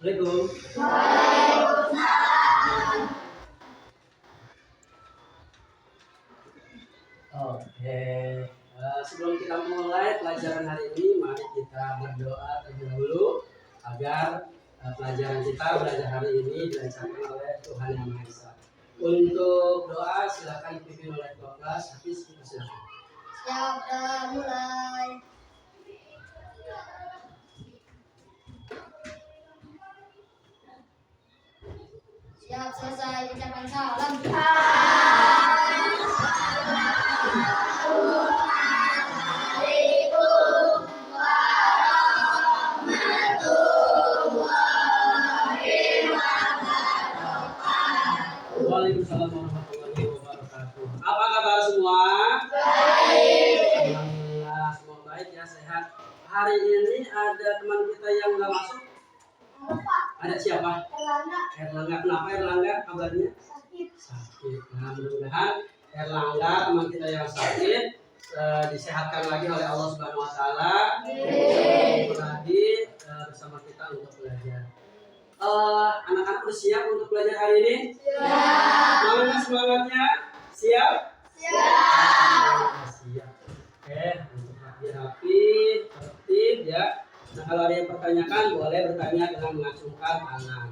Waalaikumsalam. Oke, sebelum kita mulai pelajaran hari ini, mari kita berdoa terlebih dahulu agar pelajaran kita belajar hari ini dilancarkan oleh Tuhan Yang Maha Esa. Untuk doa silakan dipimpin oleh ketua kelas. Hafiz, silakan. Siap, mulai. Siap, selesai ucapan salam. Waalaikumsalam warahmatullahi wabarakatuh. Apa kabar semua? Baik. Alhamdulillah, semua baik ya, sehat. Hari ini ada teman kita yang nggak masuk. Ada siapa? Erlangga. Kenapa Erlangga? Kabarnya? Sakit. Nah, mudah-mudahan Erlangga, teman kita yang sakit, disehatkan lagi oleh Allah Subhanahu Wa Taala. Lagi bersama kita untuk belajar. Anak-anak udah siap untuk belajar hari ini? Siap. Mana semangatnya? Siap? Siap. Siap. Oke, untuk rapi-rapi, tertib ya. Nah, kalau ada yang pertanyakan, boleh bertanya dengan mengacungkan tangan.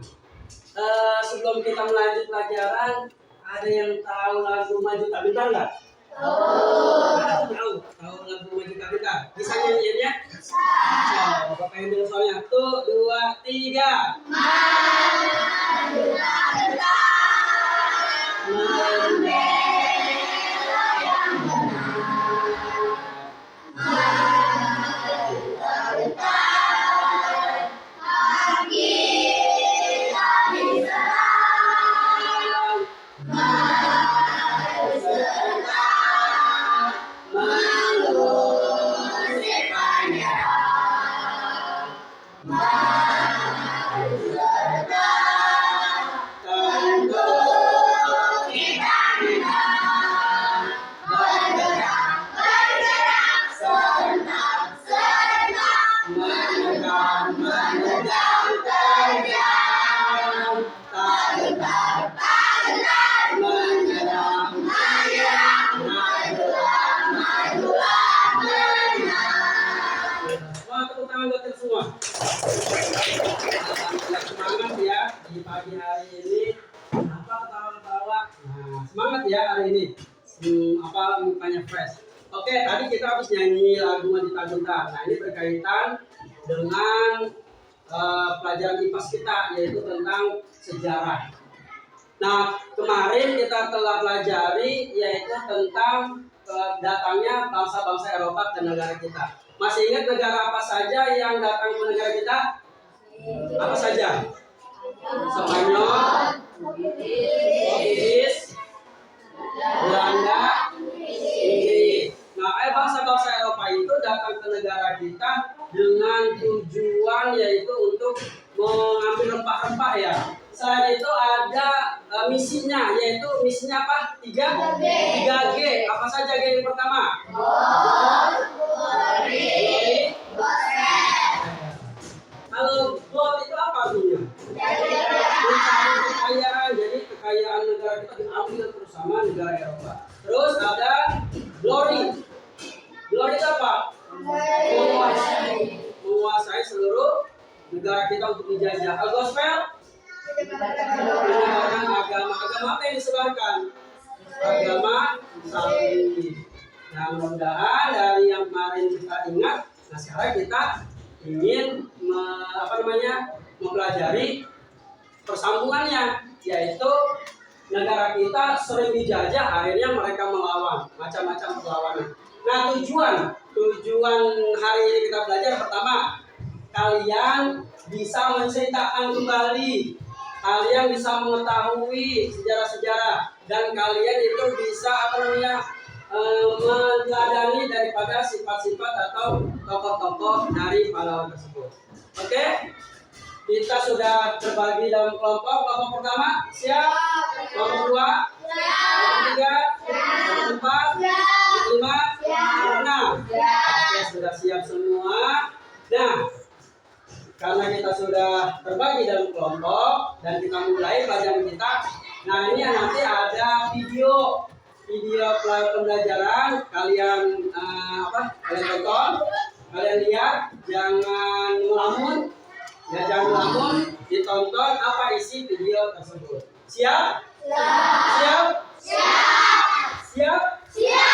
Sebelum kita melanjut pelajaran, ada yang tahu lagu Maju Tak Bentar nggak? Tahu lagu Maju Tak Bentar? Bisa nyanyiinnya? Bisa. Bapak yang dengar soalnya. 1, 2, 3. Maju tak bentar. Membela yang benar. Maju tak bentar. Kaki tak diserang. Maju serentak. Mengusir penyerang. Maju serentak. Tentu kita menang. Bergerak, bergerak, serentak, serentak. Menegang, menegang, terjang. Tak gentar, tak gentar. Menyerang, menyerang. Majulah, majulah, menang. Wah, tepuk tangan buat kita semua. Alhamdulillah, semangat ya di pagi hari ini. Apa ketawa-ketawa? Nah, semangat ya hari ini. Mukanya fresh. Oke, tadi kita habis nyanyi lagu Maju Tak Bentar. Nah, ini berkaitan dengan pelajaran IPAS kita, yaitu tentang sejarah. Nah, kemarin kita telah pelajari yaitu tentang datangnya bangsa-bangsa Eropa ke negara kita. Masih ingat negara apa saja yang datang ke negara kita? Apa saja? Spanyol, Portugis, Belanda, Inggris. Nah, bangsa-bangsa Eropa itu datang ke negara kita dengan tujuan yaitu untuk mengambil rempah-rempah ya. Selain itu ada misinya, yaitu misinya apa? 3G. Apa saja G yang pertama? Glory. Kalau gold itu apa artinya? Mencari kekayaan. Jadi kekayaan negara kita diambil bersama negara Eropa. Terus ada glory. Glory itu apa? Menguasai seluruh negara kita untuk dijajah. Al gospel menyebarkan agama apa yang disebarkan? Agama salib. Nah, mudah-mudahan dari yang kemarin kita ingat, nah sekarang kita ingin mempelajari persambungannya, yaitu negara kita sering dijajah, akhirnya mereka melawan, macam-macam perlawanan. Nah, tujuan hari ini kita belajar pertama, kalian bisa menceritakan kembali, kalian bisa mengetahui sejarah-sejarah, dan kalian itu bisa meneladani daripada sifat-sifat atau tokoh-tokoh dari pahlawan tersebut. Oke? Kita sudah terbagi dalam kelompok pertama siap, kelompok 2 siap, kelompok 3 siap, kelompok 4 siap, 5 siap, 6 siap. Oke, sudah siap semua. Nah, karena kita sudah terbagi dalam kelompok dan kita mulai pelajaran kita. Nah, ini nanti ada video pembelajaran kalian kalian tonton, kalian lihat, jangan melamun, ya jangan melamun, ditonton apa isi video tersebut. Siap? Siap? Siap? Siap? Ya.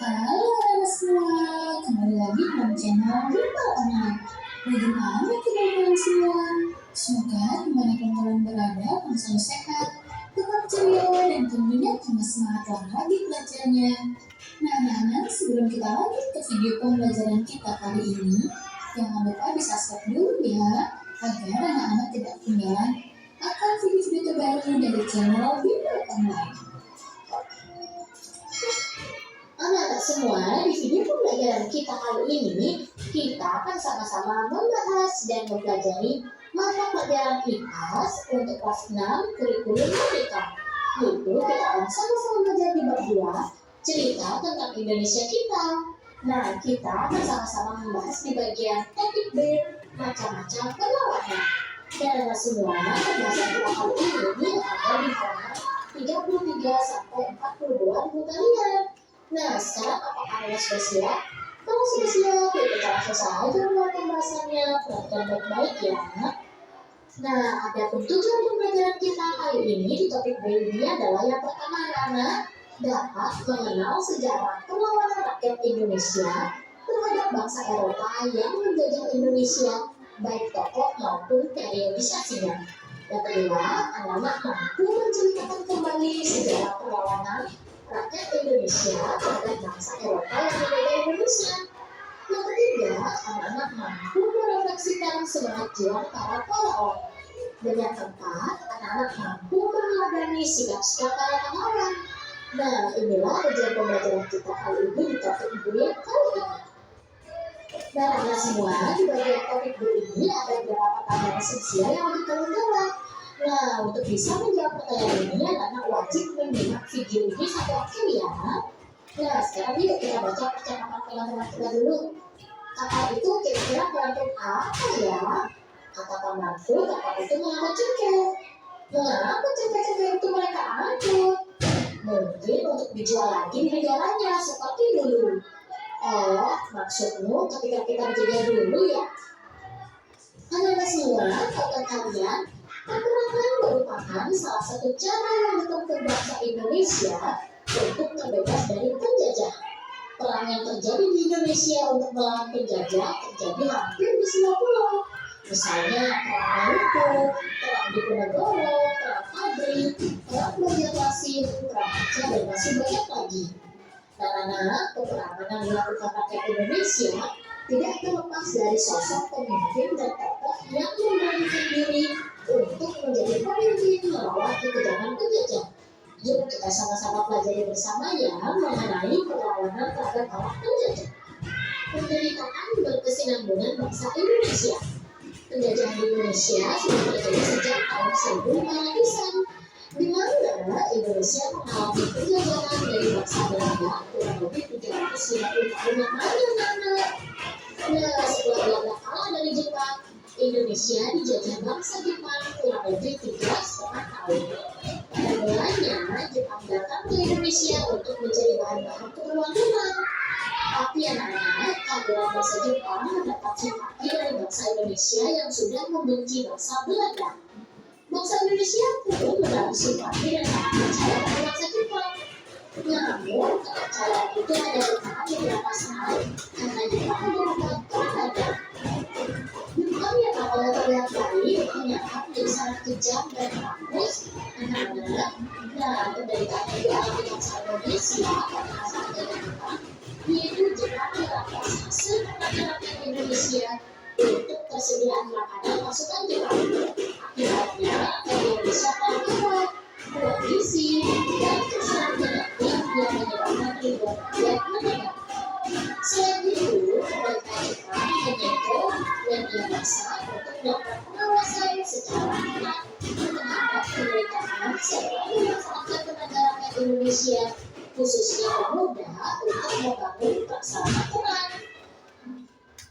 Halo semua, kembali lagi dalam channel Bimba Online. Bagaimana kalian semua? Semoga dimanapun kalian berada, kalian selalu sehat, tetap ceria, dan tentunya tambah semangat lagi belajarnya. Nah, anak-anak, sebelum kita lanjut ke video pembelajaran kita kali ini, jangan lupa di-subscribe dulu ya, agar anak-anak tidak ketinggalan akan video-video terbaru dari channel Bimba Online. Anak-anak semua, di video pembelajaran kita kali ini, kita akan sama-sama membahas dan mempelajari mata pelajaran IPAS untuk kelas 6 kurikulum merdeka. Yaitu kita akan sama-sama belajar di bab 2, cerita tentang Indonesia kita. Nah, kita akan sama-sama membahas di bagian topik B, macam-macam perlawanan. Dan anak semua, pembahasan kita kali ini ada di halaman 33 sampai 42 buku kalian. Nah, sekarang apakah kalian sudah siap? Kalau sudah siap, yuk kita langsung saja mulai pembahasannya. Perhatikan baik-baik ya. Nah, ada tujuan pembelajaran kita kali ini di topik B ini adalah yang pertama anak-anak dapat mengenal sejarah perlawanan rakyat Indonesia terhadap bangsa Eropa yang menjajah Indonesia, baik tokoh maupun periodisasinya. Yang kedua, anak-anak mampu menceritakan kembali sejarah perlawanan rakyat Indonesia terhadap bangsa Eropa yang menjajah Indonesia. Yang ketiga, anak-anak mampu merefleksikan semangat juang para pahlawan. Dan yang keempat, anak-anak mampu meneladani sikap-sikap para pahlawan. Nah, inilah tujuan pembelajaran kita kali ini di topik B kali ini. Dan anak semua, di bagian topik B ini ada beberapa pertanyaan esensial yang wajib kalian jawab. Nah, untuk bisa menjawab pertanyaan ini, anak-anak wajib menyimak video ini sampai akhir ya. Nah, sekarang yuk kita baca percakapan teman-teman kita dulu. Kakak itu kira-kira mengangkut apa ya? Kata pamanku, kakak itu mengangkut cengkeh. Mengapa cengkeh-cengkeh itu mereka angkut? Mungkin untuk dijual lagi di negaranya seperti dulu. Oh, maksudmu ketika kita berjaya dulu ya? Anak-anak semua, kata kalian, pergerakan merupakan salah satu cara yang ditempuh bangsa Indonesia untuk terbebas dari penjajah. Perang yang terjadi di Indonesia untuk melawan penjajah terjadi hampir di semua pulau. Misalnya perang Maluku, perang Diponegoro, perang Padri, perang Banjarmasin, perang Aceh, dan masih banyak lagi. Karena peperangan yang dilakukan rakyat Indonesia tidak terlepas dari sosok pemimpin dan tokoh yang memberanikan diri untuk menjadi pemimpin melawan kekejaman penjajah. Yuk kita sama-sama pelajari bersama ya mengenai perlawanan terhadap para penjajah. Penderitaan berkesinambungan bangsa Indonesia. Penjajahan di Indonesia sudah terjadi sejak tahun 1500-an, di mana Indonesia mengalami penjajahan dari bangsa Belanda kurang lebih 350 tahun yang lalu. Nah, setelah Belanda kalah dari Jepang, Indonesia dijajah bangsa Jepang kurang lebih 3,5 tahun. Pada mulanya, Jepang datang ke Indonesia untuk mencari bahan-bahan keperluan rumah. Tapi anak-anak, kehadiran bangsa Jepang mendapat simpati dari bangsa Indonesia yang sudah membenci bangsa Belanda. Bangsa Indonesia pun mendapat simpati dan sangat percaya pada bangsa Jepang. Namun, kepercayaan itu hanya bertahan beberapa saat karena Jepang merupakan perang dagang. Jepang yang awalnya terlihat baik ternyata menjadi sangat kejam dan rakus. Anak-anak, nah penderitaan yang dialami bangsa Indonesia karena saat Jepang, yaitu Jepang merampas hasil rakyat Indonesia untuk persediaan makanan pasukan Jepang. Akibatnya, Indonesia kelaparan, kondisi, dan kesan penyakit yang menyebabkan ribuan rakyat meninggal. Selain itu, pemerintah Jepang menyegel media massa untuk melakukan pengawasan secara ketat Indonesia, khususnya pemuda, untuk membangun prasarana perang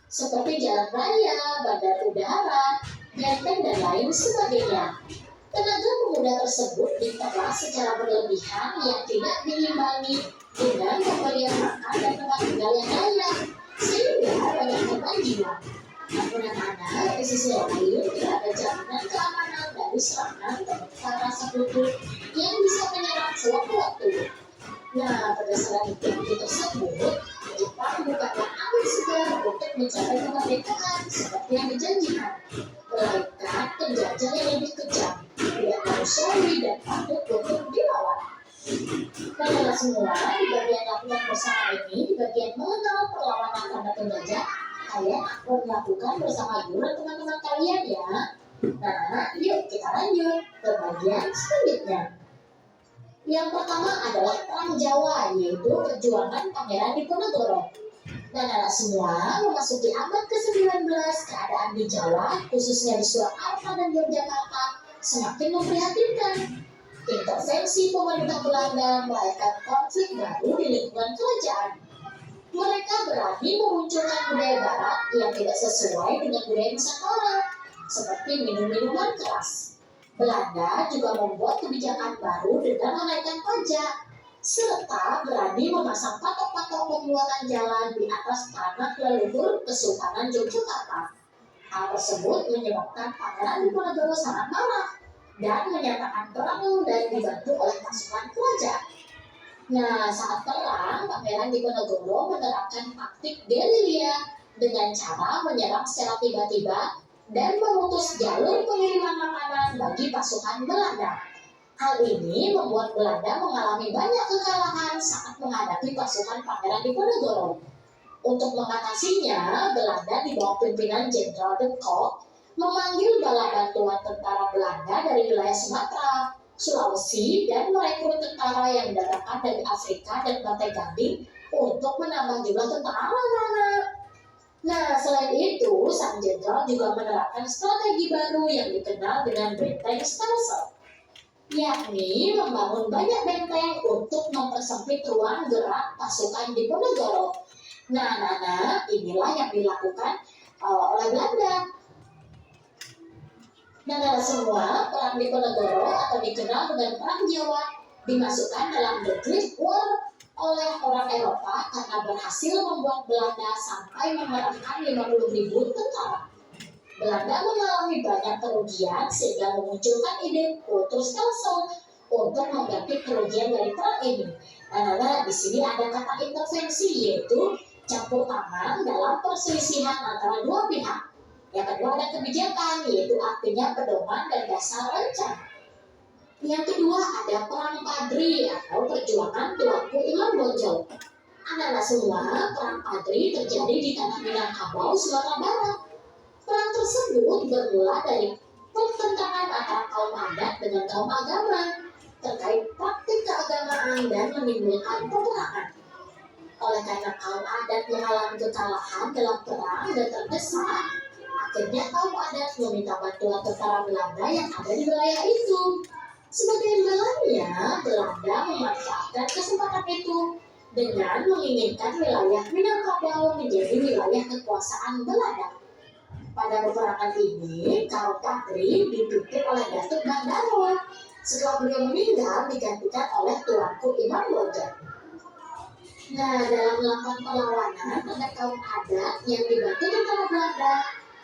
seperti jalan raya, bandar udara, benteng, dan lain sebagainya. Tenaga pemuda tersebut diperlah secara berlebihan yang tidak diimbangi dengan pemberian makan dan tempat tinggal yang layak, sehingga banyak korban jiwa. Namun anak-anak, di sisi lain tidak ada jaminan keamanan dari serangan tentara sekutu yang bisa menyerang sewaktu-waktu. Nah, berdasarkan bukti tersebut, Jepang bukanlah angin segar untuk mencapai kemerdekaan seperti yang dijanjikan, melainkan penjajah yang lebih kejam, tidak manusiawi dan patut untuk dilawan. Kalian semua di bagian lakukan bersama ini, di bagian mengenal perlawanan terhadap penjajah, kalian akan melakukan bersama juga teman-teman kalian ya. Nah, yuk kita lanjut ke bagian selanjutnya. Yang pertama adalah Perang Jawa, yaitu perjuangan Pangeran Diponegoro. Dan anak semua memasuki abad ke-19, keadaan di Jawa, khususnya di Surakarta dan Yogyakarta, semakin memprihatinkan. Intervensi pemerintah Belanda melahirkan konflik baru di lingkungan kerajaan. Mereka berani memunculkan budaya barat yang tidak sesuai dengan budaya Nusantara, seperti minum-minuman keras. Belanda juga membuat kebijakan baru dengan menaikkan pajak, serta berani memasang patok-patok pembuatan jalan di atas tanah leluhur Kesultanan Yogyakarta. Hal tersebut menyebabkan Pangeran Diponegoro sangat marah dan menyatakan perang dan dibantu oleh pasukan kerajaan. Nah, saat perang, Pangeran Diponegoro menerapkan taktik gerilya dengan cara menyerang secara tiba-tiba dan memutus jalur pengiriman makanan bagi pasukan Belanda. Hal ini membuat Belanda mengalami banyak kekalahan saat menghadapi pasukan Pangeran Diponegoro. Untuk mengatasinya, Belanda di bawah pimpinan Jenderal de Kock memanggil bala bantuan tentara Belanda dari wilayah Sumatera, Sulawesi, dan merekrut tentara yang didatangkan dari Afrika dan Pantai Gading untuk menambah jumlah tentara. Nah, selain itu, sang jenderal juga menerapkan strategi baru yang dikenal dengan benteng Stansel, yakni membangun banyak benteng untuk mempersempit ruang gerak pasukan Diponegoro. Nah, inilah yang dilakukan oleh Belanda. Nah, semua perang Diponegoro atau dikenal dengan Perang Jawa dimasukkan dalam The Great War oleh orang Eropa karena berhasil membuat Belanda sampai mengerahkan 50.000 tentara. Belanda mengalami banyak kerugian sehingga memunculkan ide kultur Stansel untuk mengganti kerugian dari perang ini. Nah, di sini ada kata intervensi, yaitu campur tangan dalam perselisihan antara dua pihak. Yang kedua ada kebijakan, yaitu artinya pedoman dan dasar rencana. Yang kedua ada Perang Padri atau perjuangan Tuanku Imam Bonjol. Anak-anak semua, Perang Padri terjadi di tanah Minangkabau, Sumatera Barat. Perang tersebut bermula dari pertentangan antara kaum adat dengan kaum agama terkait praktik keagamaan dan menimbulkan peperangan. Oleh karena kaum adat mengalami kekalahan dalam perang dan terdesak, akhirnya kaum adat meminta bantuan tentara Belanda yang ada di wilayah itu. Sebagai imbalannya, Belanda memanfaatkan kesempatan itu dengan menginginkan wilayah Minangkabau menjadi wilayah kekuasaan Belanda. Pada peperangan ini, kaum Padri dipimpin oleh Datuk Bandaro. Setelah beliau meninggal, digantikan oleh Tuanku Imam Bonjol. Nah, dalam melakukan perlawanan terhadap kaum adat yang dibantu tentara Belanda,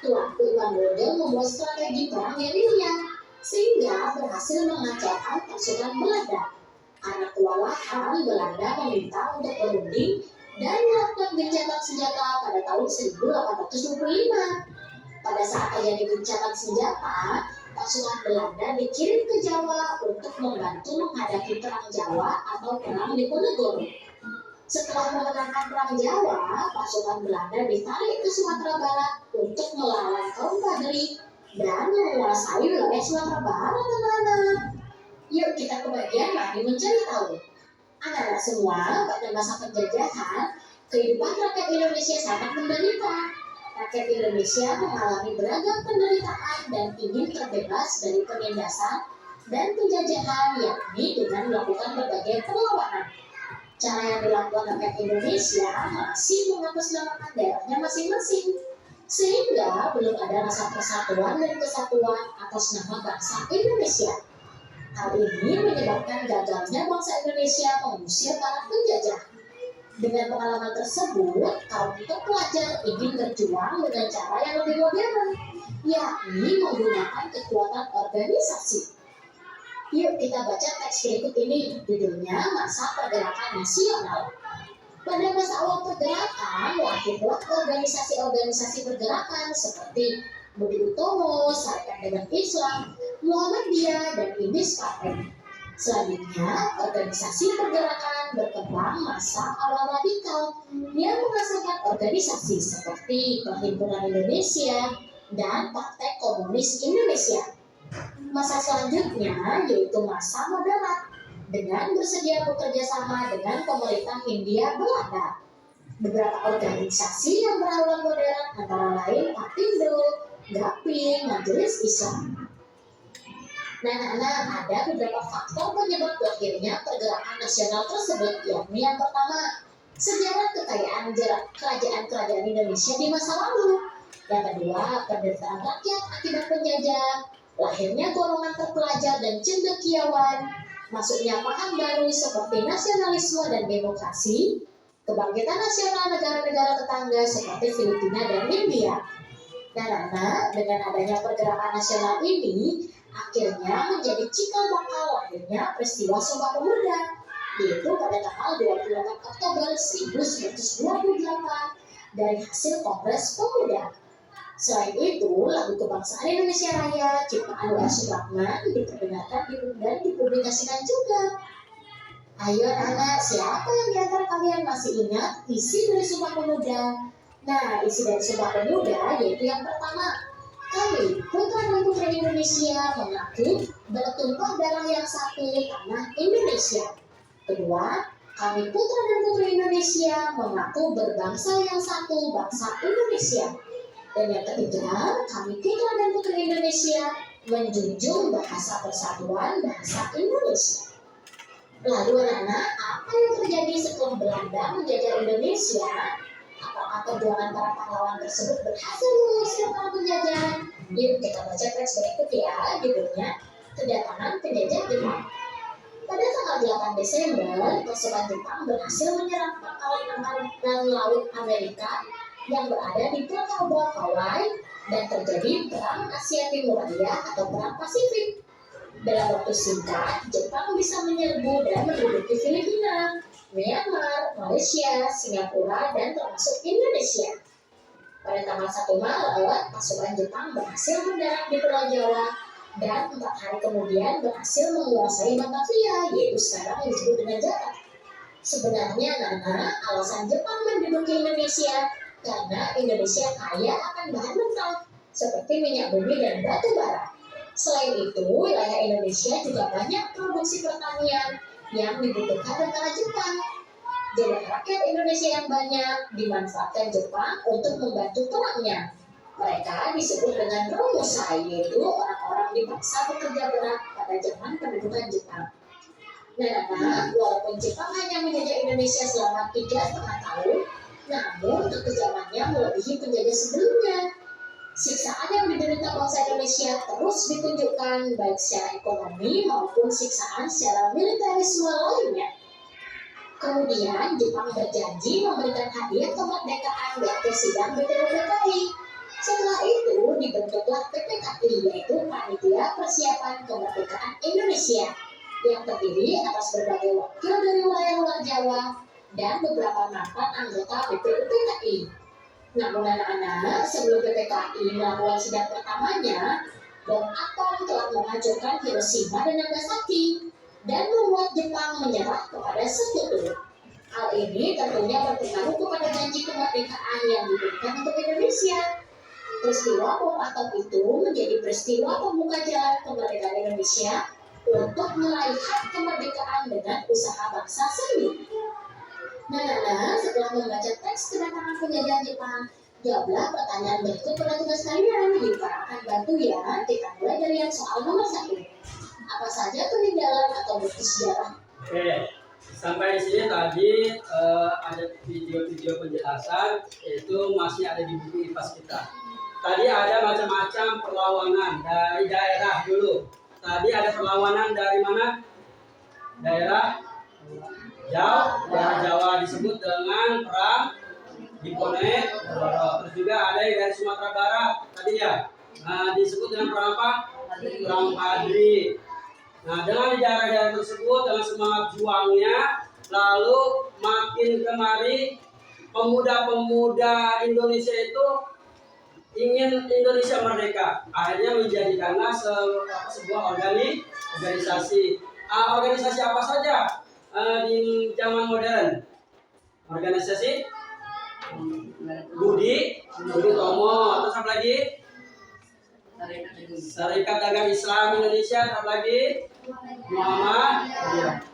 Tuanku Imam Bonjol membuat strategi perang gerilya sehingga berhasil mengacaukan pasukan Belanda. Karena kewalahan, Belanda meminta untuk berunding dan melakukan gencatan senjata pada tahun 1825. Pada saat terjadi gencatan senjata, pasukan Belanda dikirim ke Jawa untuk membantu menghadapi Perang Jawa atau Perang Diponegoro. Setelah memenangkan Perang Jawa, pasukan Belanda ditarik ke Sumatera Barat untuk melawan kaum Padri dan menguasai wilayah Sumatera Barat, anak-anak. Yuk kita ke bagian mari mencari tahu. Anak-anak semua, pada masa penjajahan, kehidupan rakyat Indonesia sangat menderita. Rakyat Indonesia mengalami beragam penderitaan dan ingin terbebas dari penindasan dan penjajahan, yakni dengan melakukan berbagai perlawanan. Cara yang dilakukan oleh Indonesia masih mengatasnamakan daerahnya masing-masing, sehingga belum ada rasa persatuan dan kesatuan atas nama bangsa Indonesia. Hal ini menyebabkan gagalnya bangsa Indonesia mengusir para penjajah. Dengan pengalaman tersebut, kaum terpelajar ingin berjuang dengan cara yang lebih modern, yakni menggunakan kekuatan organisasi. Yuk kita baca teks berikut ini, judulnya Masa Pergerakan Nasional. Pada masa awal pergerakan, lahirlah organisasi-organisasi pergerakan seperti Budi Utomo, Serikat Dagang Islam, Muhammadiyah, dan Indis Partai. Selanjutnya, organisasi pergerakan berkembang masa awal radikal yang menghasilkan organisasi seperti Perhimpunan Indonesia dan Partai Komunis Indonesia. Masa selanjutnya yaitu masa moderat dengan bersedia bekerja sama dengan pemerintah Hindia Belanda. Beberapa organisasi yang berawal modern antara lain Partindo, Gaping, Majelis Islam. Nah, ada beberapa faktor penyebab lahirnya pergerakan nasional tersebut, yakni yang pertama, sejarah kekayaan kerajaan-kerajaan Indonesia di masa lalu. Yang kedua, penderitaan rakyat akibat penjajah, lahirnya golongan terpelajar dan cendekiawan, masuknya paham baru seperti nasionalisme dan demokrasi, kebangkitan nasional negara-negara tetangga seperti Filipina dan India. Nah, dengan adanya pergerakan nasional ini, akhirnya menjadi cikal bakal lahirnya peristiwa Sumpah Pemuda, yaitu pada tanggal 28 Oktober 1928 dari hasil Kongres Pemuda. Selain itu, lagu kebangsaan Indonesia Raya ciptaan W.R. Supratman diperdengarkan dan dipublikasikan juga. Ayo anak, siapa yang di antara kalian masih ingat isi dari Sumpah Pemuda? Nah, isi dari Sumpah Pemuda yaitu yang pertama, kami, putra dan putri Indonesia, mengaku bertumpah darah yang satu tanah Indonesia. Kedua, kami putra dan putri Indonesia mengaku berbangsa yang satu, bangsa Indonesia. Dan yang ketiga, kami putra dan putri Indonesia menjunjung bahasa persatuan bangsa Indonesia. Lalu anak-anak, apa yang terjadi setelah Belanda menjajah Indonesia? Apakah perjuangan para pahlawan tersebut berhasil mengusir para penjajah? Yuk kita baca teks berikut ya, judulnya Kedatangan Penjajah Jepang. Pada tanggal 8 Desember, pasukan Jepang berhasil menyerang pangkalan angkatan laut Amerika yang berada di Pulau Hawaii dan terjadi Perang Asia Timur Raya atau Perang Pasifik. Dalam waktu singkat, Jepang bisa menyerbu dan menduduki Filipina, Myanmar, Malaysia, Singapura, dan termasuk Indonesia. Pada tanggal 1 Maret, pasukan Jepang berhasil mendarat di Pulau Jawa dan 4 hari kemudian berhasil menguasai Batavia, yaitu sekarang disebut dengan Jakarta. Sebenarnya, alasan Jepang menduduki Indonesia karena Indonesia kaya akan bahan mentah seperti minyak bumi dan batu bara. Selain itu, wilayah Indonesia juga banyak produksi pertanian yang dibutuhkan tentara Jepang. Jumlah rakyat Indonesia yang banyak dimanfaatkan Jepang untuk membantu perangnya. Mereka disebut dengan Romusai, yaitu orang-orang dipaksa bekerja berat pada zaman pendudukan Jepang. Nah, walaupun Jepang hanya menjajah Indonesia selama 3,5 tahun, namun kekejamannya melebihi penjajah sebelumnya. Siksaan yang diderita bangsa Indonesia terus ditunjukkan baik secara ekonomi maupun siksaan secara militerisme lainnya. Kemudian Jepang berjanji memberikan hadiah kemerdekaan yaitu sidang PPKI. Setelah itu dibentuklah PPKI, yaitu Panitia Persiapan Kemerdekaan Indonesia, yang terdiri atas berbagai wakil dari wilayah luar Jawa dan beberapa mantan anggota PPKI. Namun anak-anak, sebelum PPKI melakukan sidang pertamanya, bom atom telah menghancurkan Hiroshima dan Nagasaki dan membuat Jepang menyerah kepada sekutu. Hal ini tentunya berpengaruh kepada janji kemerdekaan yang diberikan untuk Indonesia. Peristiwa bom atom itu menjadi peristiwa pembuka jalan kemerdekaan Indonesia untuk meraih hak kemerdekaan dengan usaha bangsa sendiri. Nah, setelah membaca teks kedatangan penjajah Jepang, jawablah pertanyaan berikut pada tugas kalian. Yuk, akan bantu ya. Kita mulai dari yang soal nomor 1. apa saja peninggalan atau bukti sejarah? Oke, sampai di sini tadi ada video-video penjelasan, itu masih ada di buku IPAS kita. Tadi ada macam-macam perlawanan dari daerah dulu. Tadi ada perlawanan dari mana? Daerah Jawa disebut dengan perang Diponegoro. Terus juga ada yang dari Sumatera Barat tadi ya. Disebut dengan perang apa? Perang Padri. Nah, dengan di daerah-daerah tersebut dengan semangat juangnya, lalu makin kemari pemuda-pemuda Indonesia itu ingin Indonesia merdeka. Akhirnya menjadikanlah sebuah organisasi. Organisasi apa saja di zaman modern? Organisasi Budi Tomo. Terus apa lagi? Serikat Dagang Islam Indonesia. Apa lagi? Muhammad.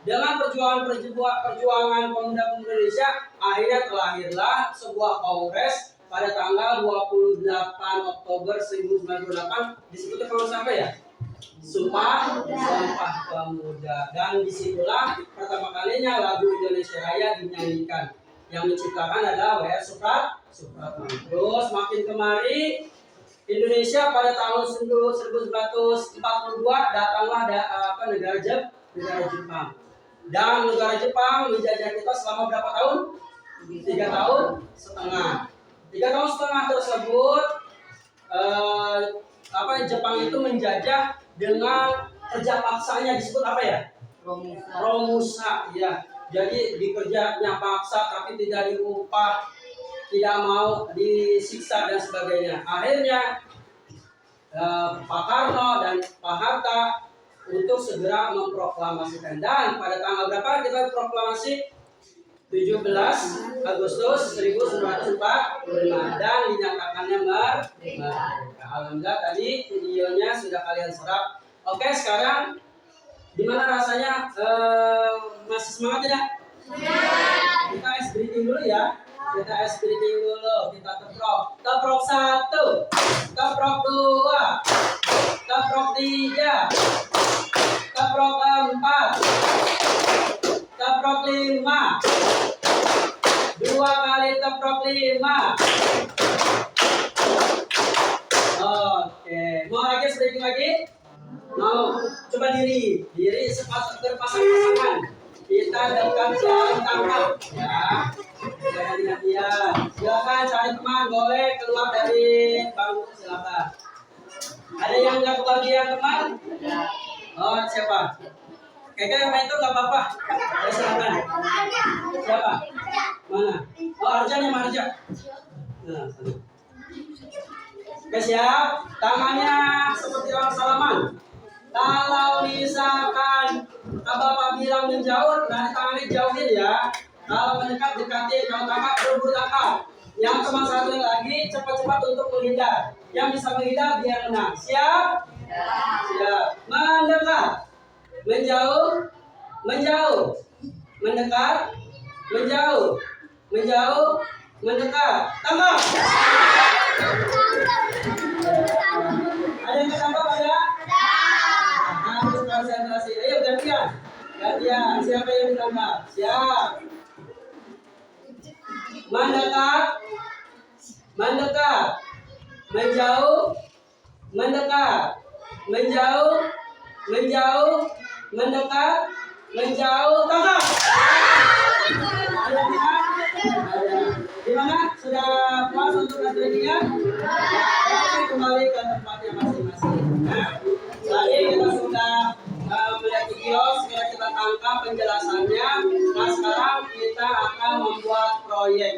Dengan perjuangan pemuda-pemuda Indonesia, akhirnya terlahirlah sebuah kongres pada tanggal 28 Oktober 1998. Disebutnya kongres apa ya? Sumpah Pemuda. Dan disitulah pertama kalinya lagu Indonesia Raya dinyanyikan. Yang menciptakan adalah W.R. Supratman. Terus makin kemari Indonesia pada tahun 1942 datanglah negara Jepang. Dan negara Jepang menjajah kita selama berapa tahun? 3 tahun setengah. 3 tahun setengah tersebut Jepang itu menjajah dengan kerja paksanya, disebut apa ya? Romusa, ya. Jadi dikerjanya paksa tapi tidak diupah, tidak mau disiksa dan sebagainya. Akhirnya Pak Karno dan Pak Hatta untuk segera memproklamasikan. Dan pada tanggal berapa kita proklamasi? 17 Agustus 1945 dan dinyatakannya merdeka. Alhamdulillah tadi videonya sudah kalian serap. Oke, sekarang gimana rasanya? Masih semangat tidak? Kita ice breathing dulu ya. Kita ice breathing dulu. Kita teprok. Teprok 1, teprok 2, teprok 3, teprok 4, teprok 5. 2 kali teprok 5. Oke, mau lagi sedikit lagi? Mau? Coba diri berpasang-pasangan. Kita dekat jalan tangkap, ya. Jangan lihat-lihat. Silakan cari teman, boleh keluar dari bangku, silakan. Ada yang nggak kebagian teman? Oh, siapa? Kayaknya yang main itu nggak apa-apa. Ya, silakan. Siapa? Mana? Oh, Arjan yang mana Arjan? Nah, oke, siap. Tangannya seperti orang salaman. Kalau misalkan Bapak bilang menjauh, nanti tangannya jauhin ya. Kalau mendekat, dekatin. Kalau tangkap, berburu tangkap. Yang teman satu lagi, cepat-cepat untuk menghindar. Yang bisa menghindar, biar menang. Siap? Siap. Mendekat. Menjauh. Menjauh. Mendekat. Menjauh. Menjauh. Mendekat. Tangkap. Ada yang ketangkap ada? Harus konsentrasi. Ayo gantian. Gantian. Siapa yang ditangkap? Siap. Mendekat. Mendekat. Menjauh. Mendekat. Menjauh. Menjauh. Mendekat. Menjauh. Tangkap. Ada tidak? Ada. Gimana? Sudah puas untuk strateginya? Oke, kembali ke tempatnya masing-masing. Nah, tadi kita sudah melihat video, sekarang kita tangkap penjelasannya. Nah, sekarang kita akan membuat proyek.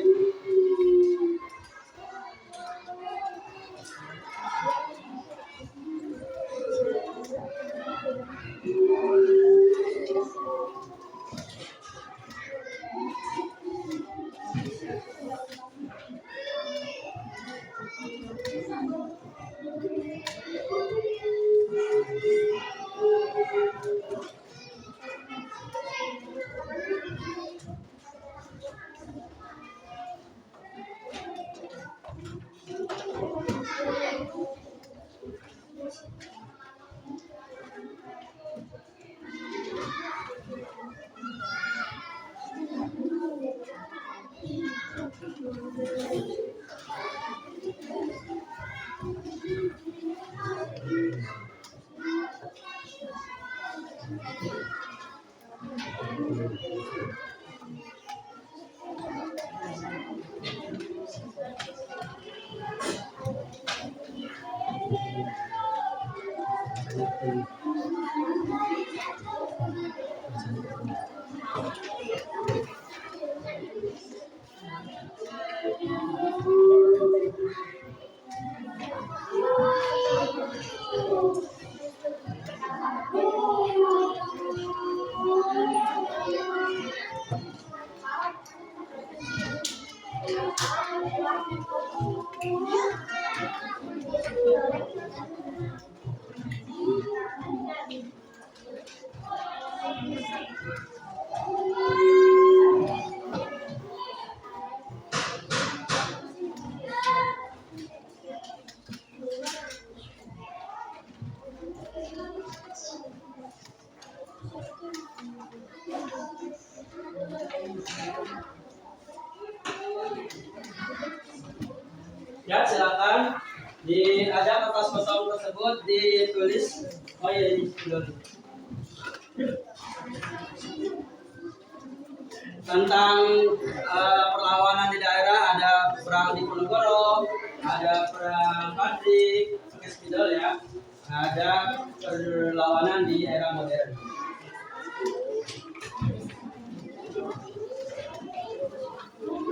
Ya, silakan ada kertas kosong tersebut ditulis. Oh iya, ini ditulis tentang perlawanan di daerah. Ada perang di Ponorogo, ada perang Padri, pakai spidol ya. Ada perlawanan di era modern.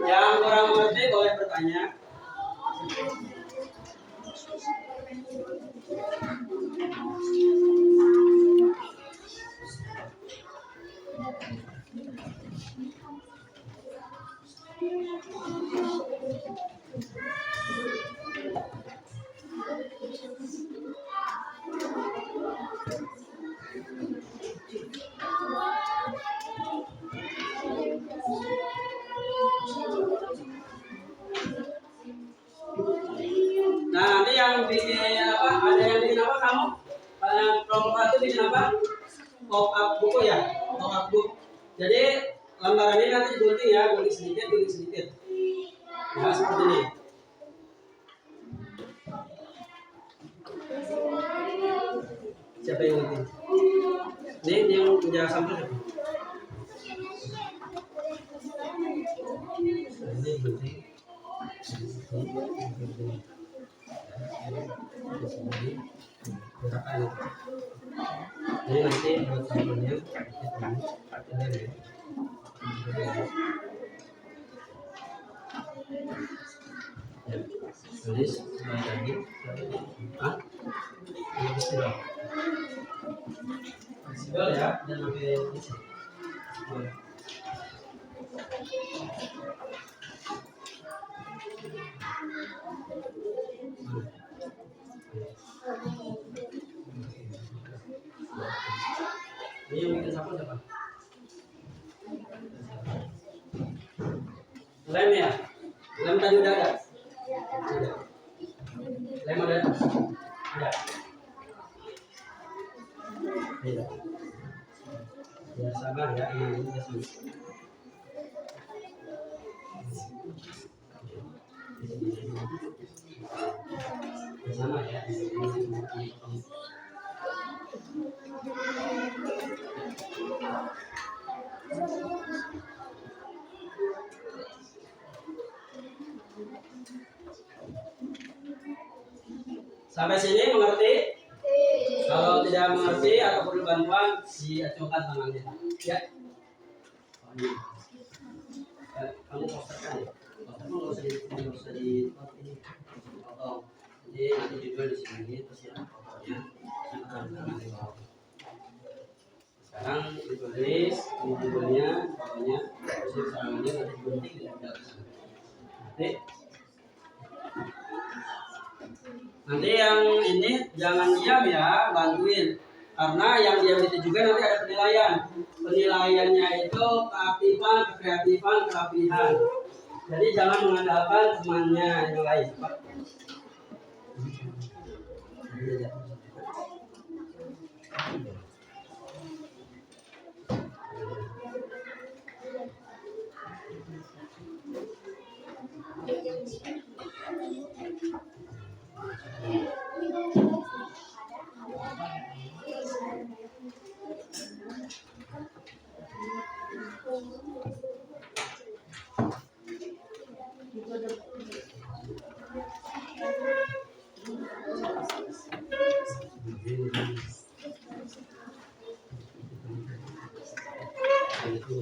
Yang kurang mengerti boleh bertanya. Nah, nanti yang bikin apa? Ada yang bikin apa kamu? Kelompok satu bikin apa? Pop up buku ya? Pop up book. Jadi lembaran ini nanti digunting ya, gunting sedikit. Nah, seperti ini. Siapa yang gunting? Ini yang punya sampel siapa? Ini gunting. Jadi nanti buat sampelnya tulis lagi. Spidol ya, jangan pakai isi. Ini yang bikin sampel siapa? Lem ya? Lem tadi udah ada? Tidak. Lem ada? Ada. Tidak. Ya sabar ya, ini kasih. Sama ya. Sampai sini mengerti? Kalau tidak mengerti atau perlu bantuan, diacungkan tangannya. Ya. Kamu posterkan ya. Posterkan nggak usah di ini. Potong. Jadi nanti juga di sini terus ya fotonya. Sekarang ditulis ini judulnya, fotonya, terus tangannya nanti digunting tidak nanti. Nanti yang ini jangan diam ya, bantuin. Karena yang diam itu juga nanti ada penilaian. Penilaiannya itu keaktifan, kekreatifan, kerapihan. Jadi jangan mengandalkan temannya yang lain. itu.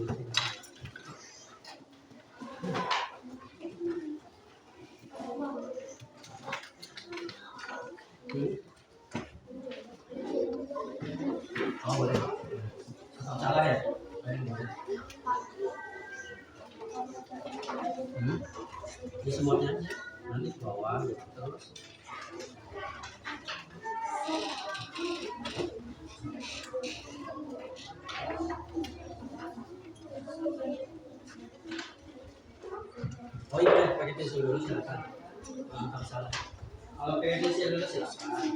Oh boleh. Salah ya? Ini semuanya aja. Nanti ke bawah gitu terus. Oh iya, pakai pensil dulu silakan. Kalau salah. Kalau pakai pensil dulu silakan.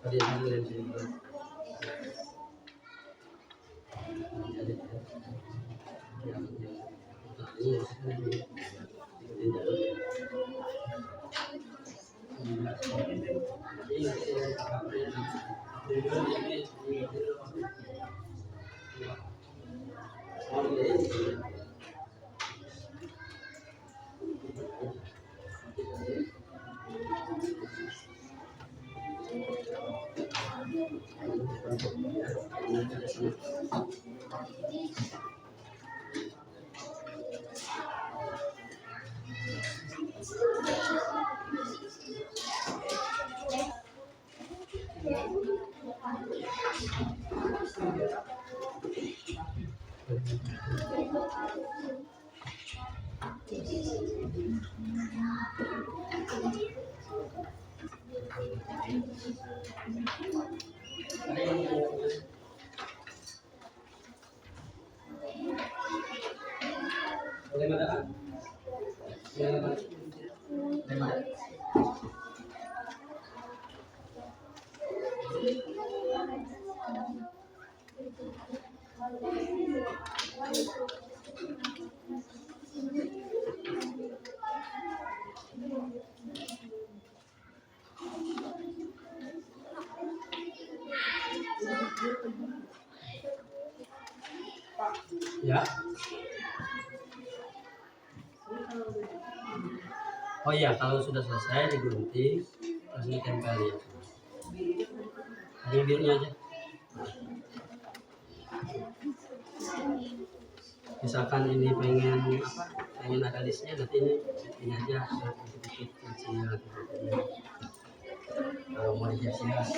Tadi dulu yang sini dulu. Ya. Oh iya, kalau sudah selesai digunting, terus ditempel ya. Ini birunya aja. Misalkan ini pengen ada listnya, nanti ini aja sedikit kecil. Kalau mau dihias-hias.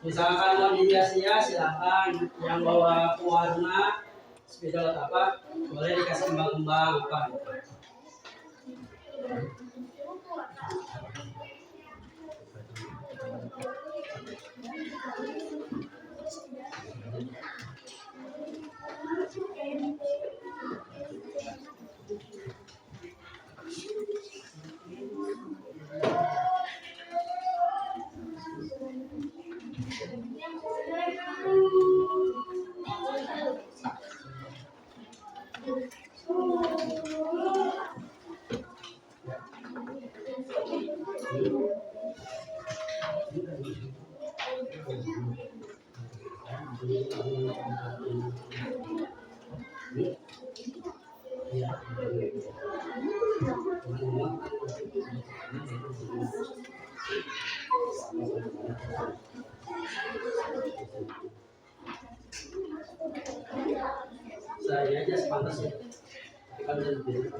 Misalkan mau dihias-hias, silakan. Yang bawa pewarna spidol apa boleh dikasih kembang-kembang apa. Saya aja sepantasnya. Kan lebih.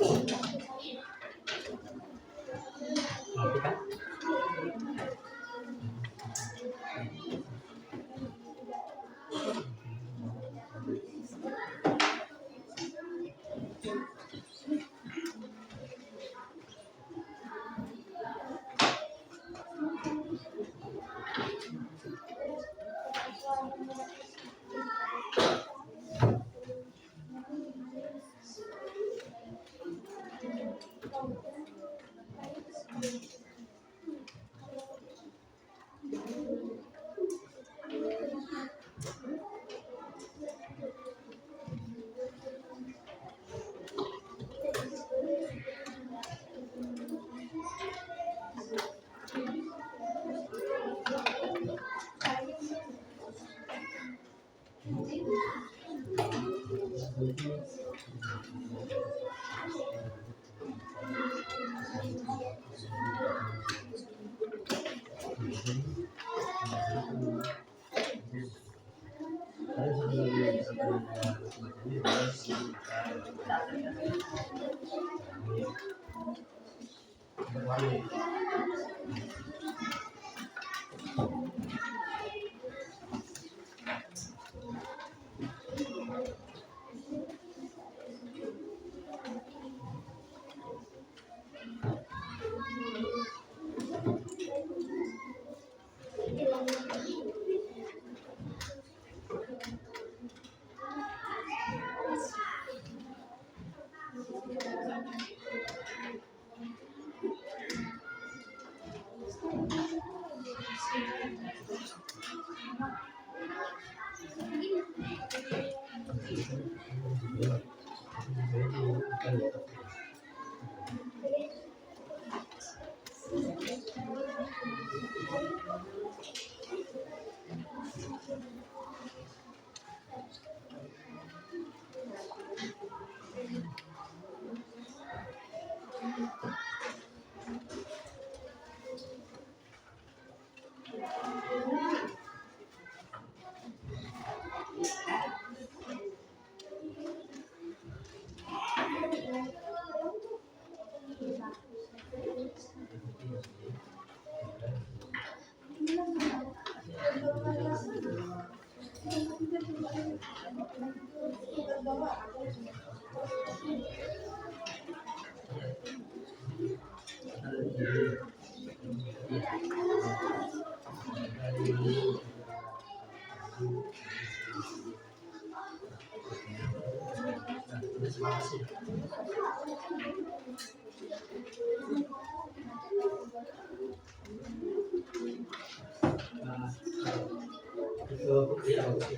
Ngerti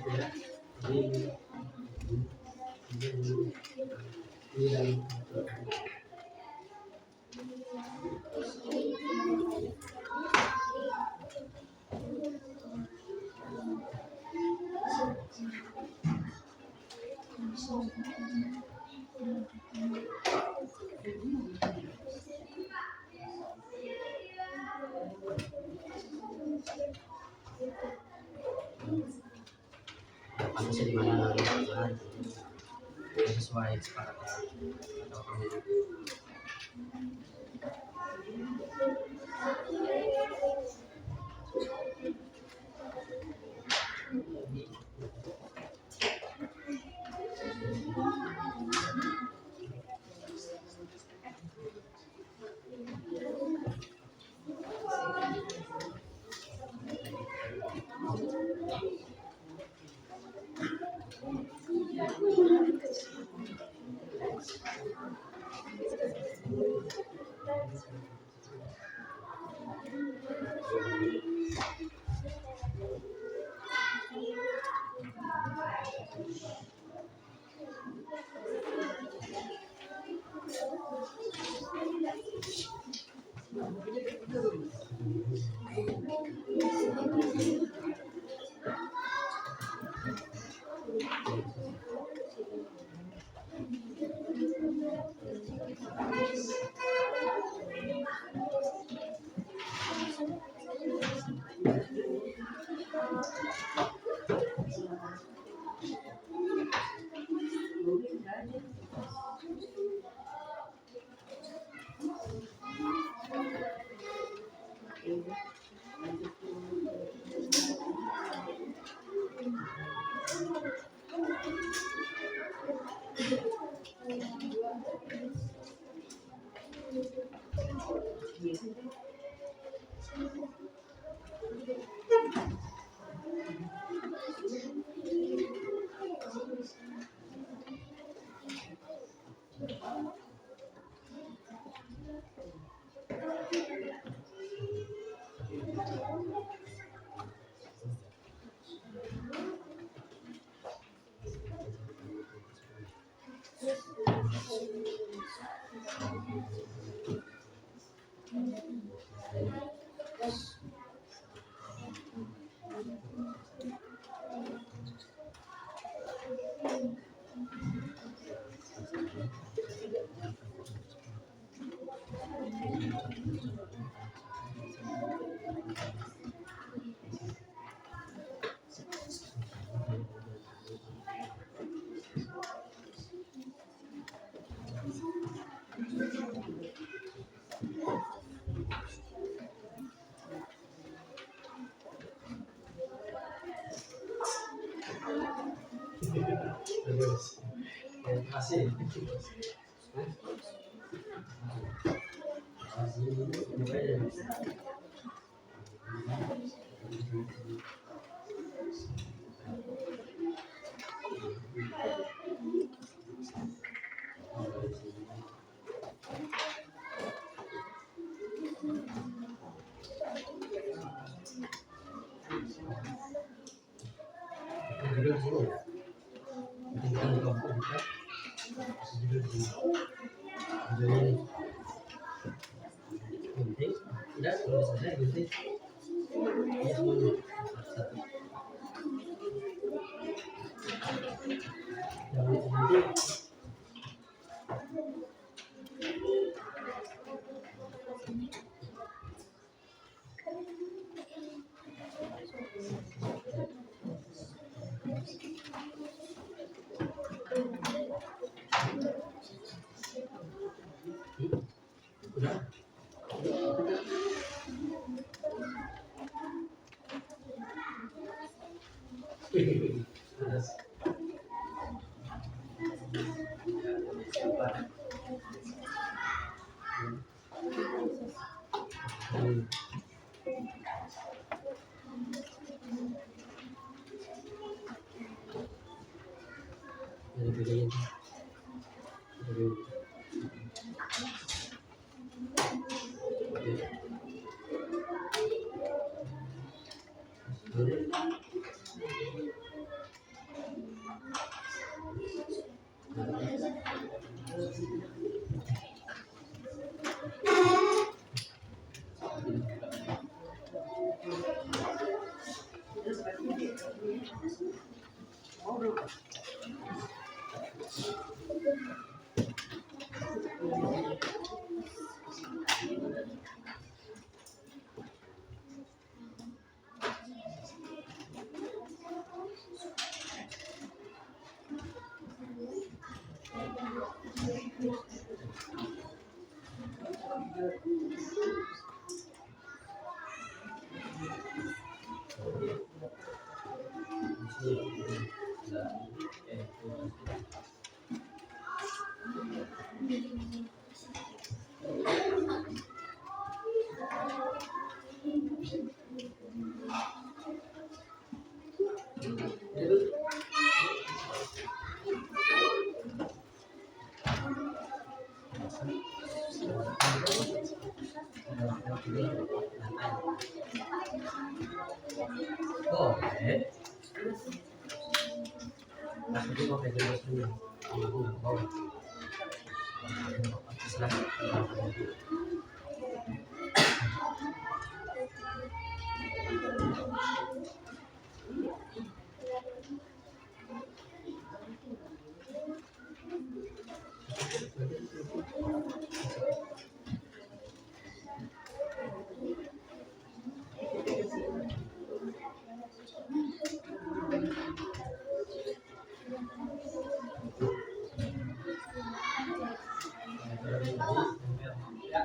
kan? Pantasnya di mana sesuai kesepakatan atau pemilik. Terus, terima kasih. Udah, kalau selesai gunting. Ya semuanya. Satu. Jangan gunting. Udah. Terus. Dari bedanya. Boleh. Tapi mau pegang dulu. Kalau aku nggak mau. Silahkan. Ya.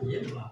Iya, Pak.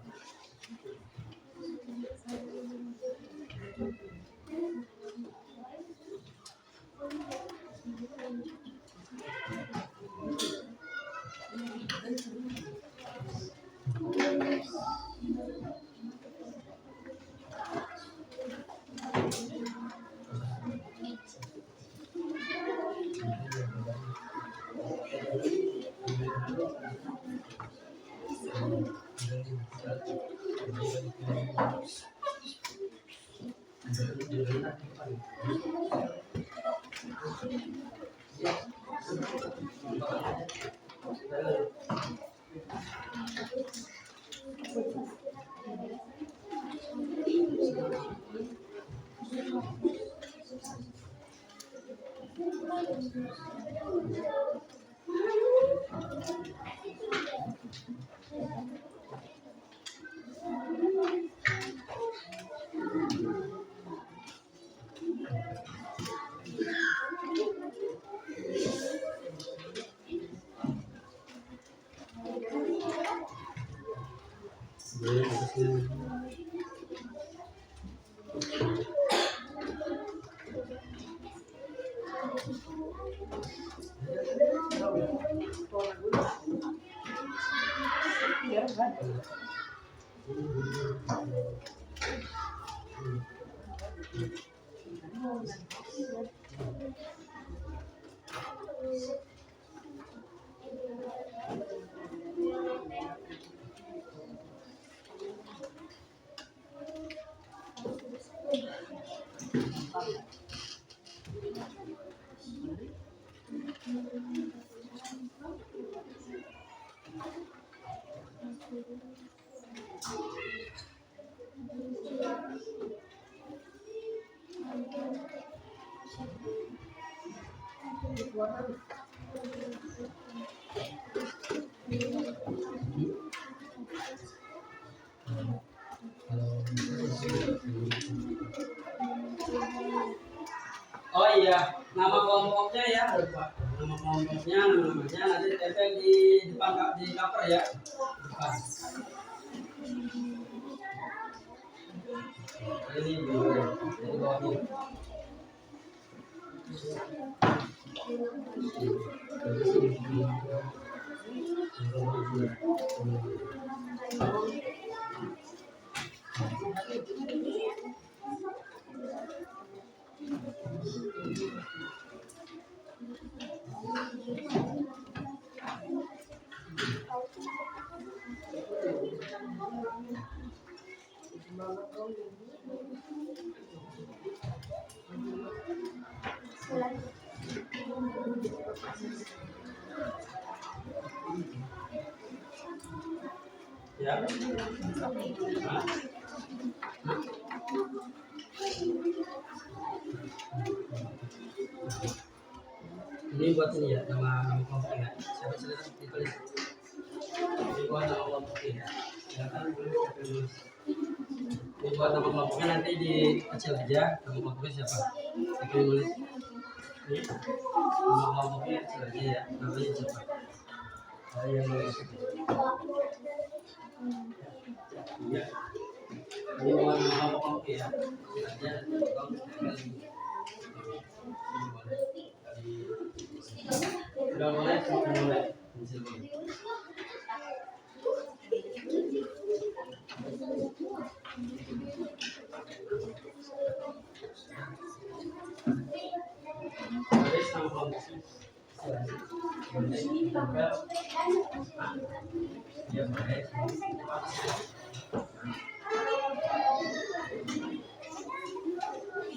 Oh iya, nama kelompoknya ya, lupa. Nama kelompoknya, namanya nanti ditempel di depan di cover ya. Depan. Ini di bawahnya. Ya. Hah? Ini buat ini ya, nama kelompoknya. Siapa silakan ditulis. Ini buat nama kelompoknya. Silakan tulis. Ini buat nama kelompoknya, nanti di kecil aja. Nama kelompoknya siapa? Siapa yang nulis? Ini nama kelompoknya kecil aja ya. Namanya siapa? Saya yang nulis. Ya. Ini buat nama kelompoknya ya. Kecil aja. Sudah mulai, sudah mulai.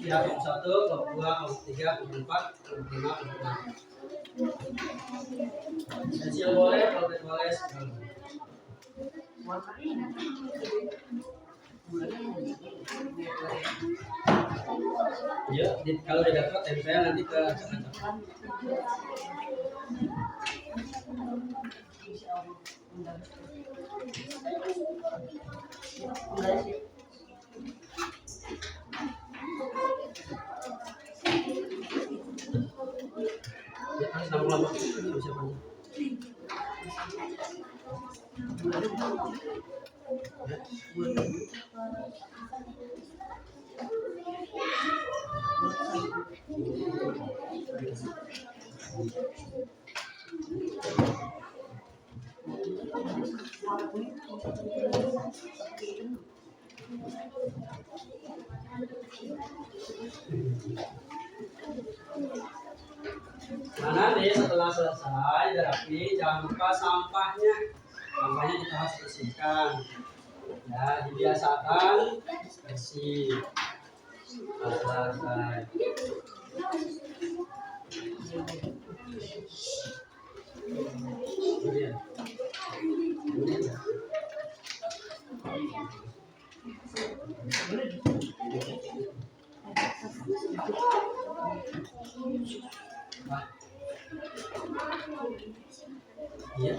Ya, kelompok 1, kelompok 2, kelompok 3, kelompok 4, kelompok 5, kelompok 6. Kecil boleh, kelompok boleh. Ya, kalau udah dapat tempel nanti ke acak-acak. Ya, harus lama-lama. Siap-siap aja. Nah, nanti setelah selesai rapi, jangan lupa sampahnya. Sampahnya kita harus bersihkan. Ya, dibiasakan bersih. Selesai. Kemudian. Iya.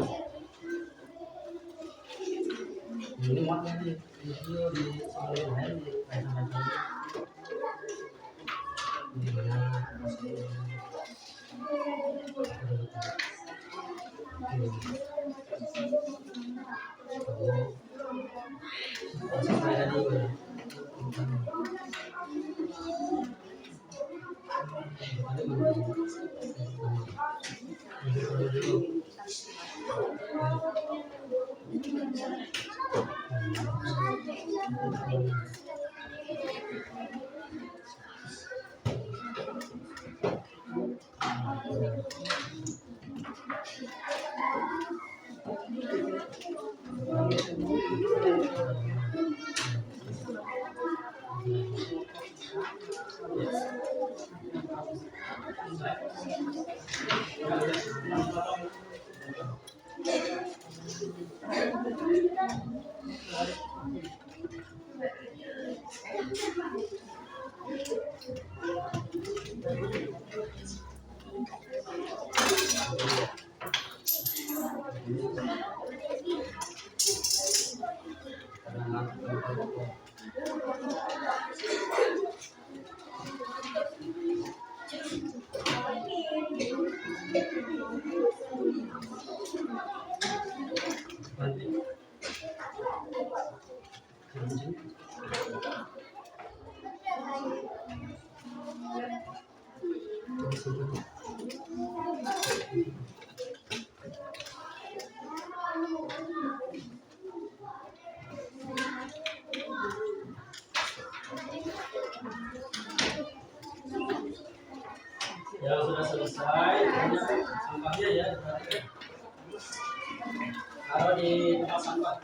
Ini muat nanti video di soal lain di kaitan-kaitan. Ini mana? Ya sudah selesai, sampahnya ya diperhatikan. Taruh di tempat sampah.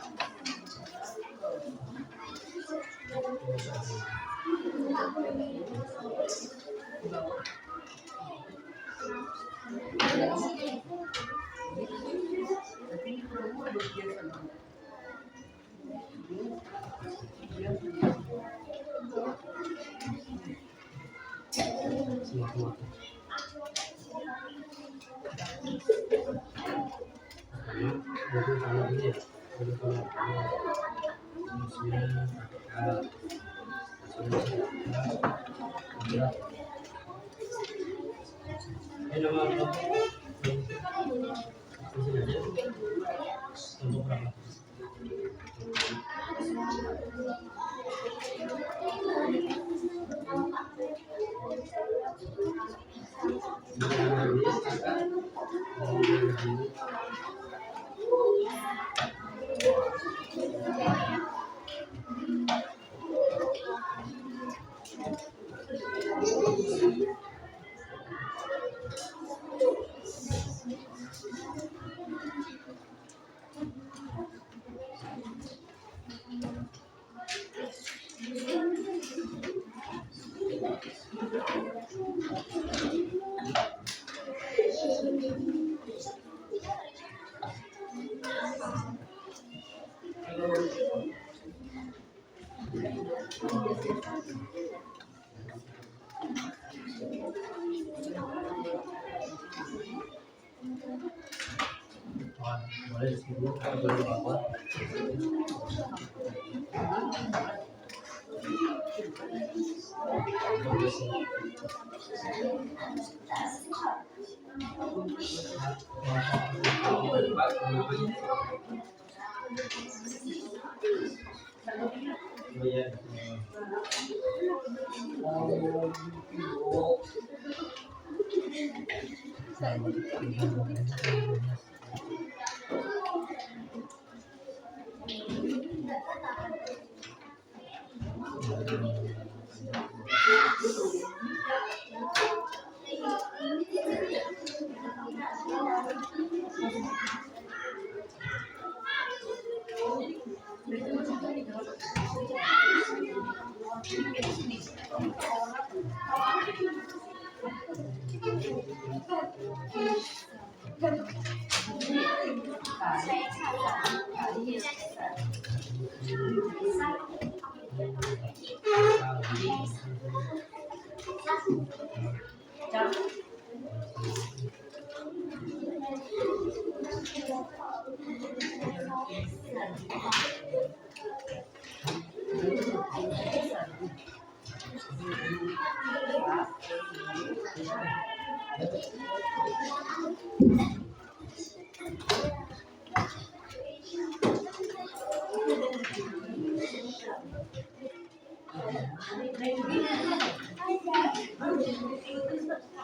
Ini nama untuk berapa? Boleh di sini, boleh di bawah.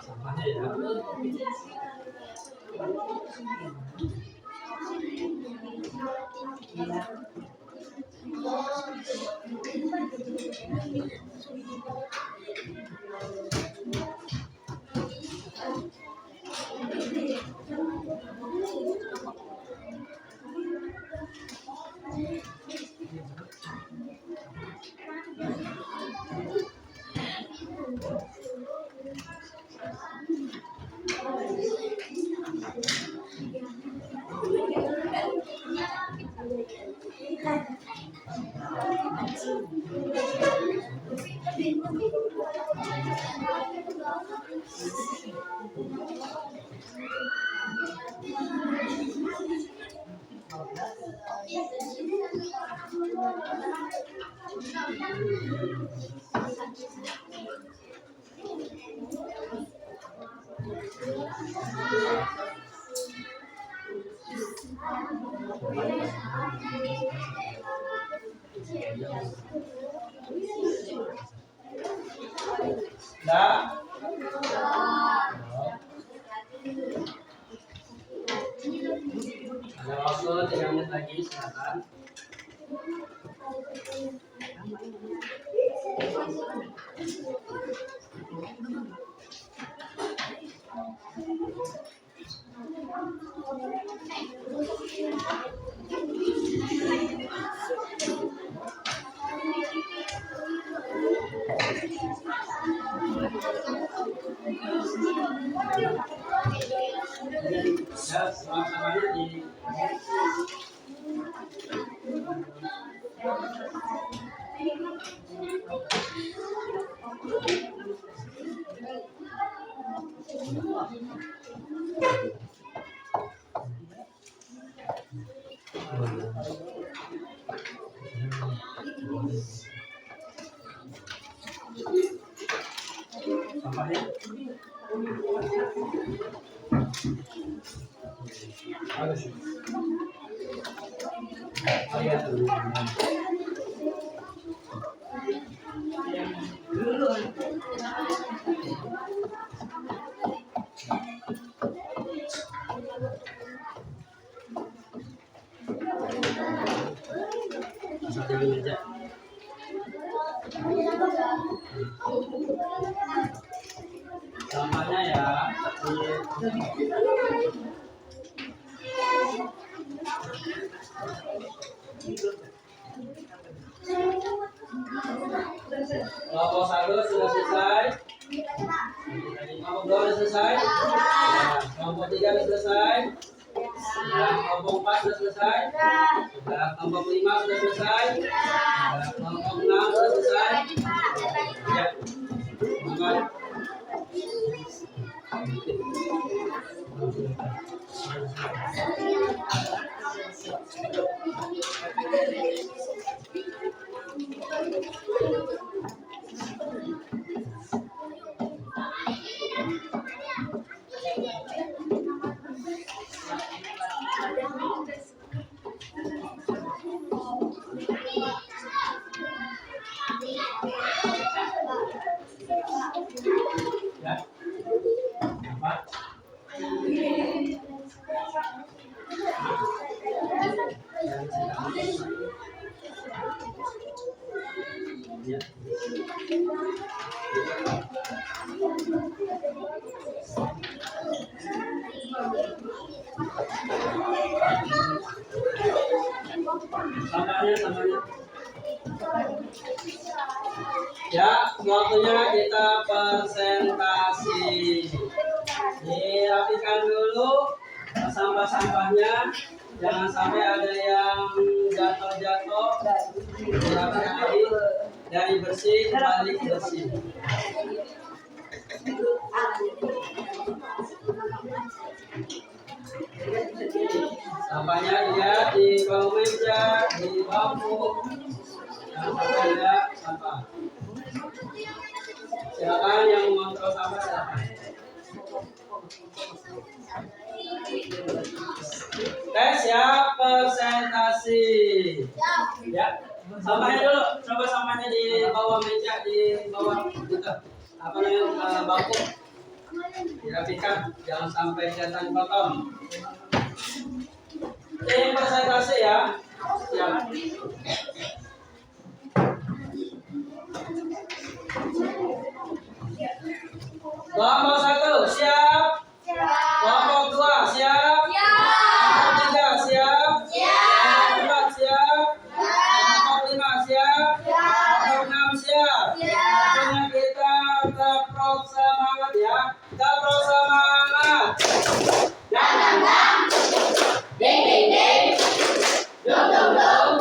Sampahnya ya. Dah. Ada waktu 3 menit lagi, silakan. Ya, sama-samanya di sampahnya. Bagus. Sampahnya ya. Kelompok 1 sudah selesai. Kelompok 2 sudah selesai. Kelompok 3 sudah selesai. Kelompok 4 sudah selesai. Kelompok 5 sudah selesai. Kelompok 6 sudah selesai. Ya. Semangat. Ya. Apa? Ya. Samanya. Ya, waktunya kita presentasi. Dirapikan dulu sampah-sampahnya. Jangan sampai ada yang jatuh-jatuh. Dirapikan lagi. Dari bersih kembali ke bersih. Sampahnya lihat di bawah meja, di bangku. Jangan sampai ada sampah. Silakan yang mengontrol sampah silakan. Tes ya, presentasi. Ya, sampahnya dulu. Coba sampahnya di bawah meja, di bawah gitu. Apa namanya bangku. Dirapikan, jangan sampai kelihatan kotor. Ini presentasi ya. Siap. Kelompok 1 siap. Kelompok 2 siap. Kelompok 3 siap. Kelompok 4 siap. Kelompok 5 siap. Kelompok 6 siap. Waktunya kita keprok semangat ya. Keprok semangat. Ding ding ding, dum dum dum,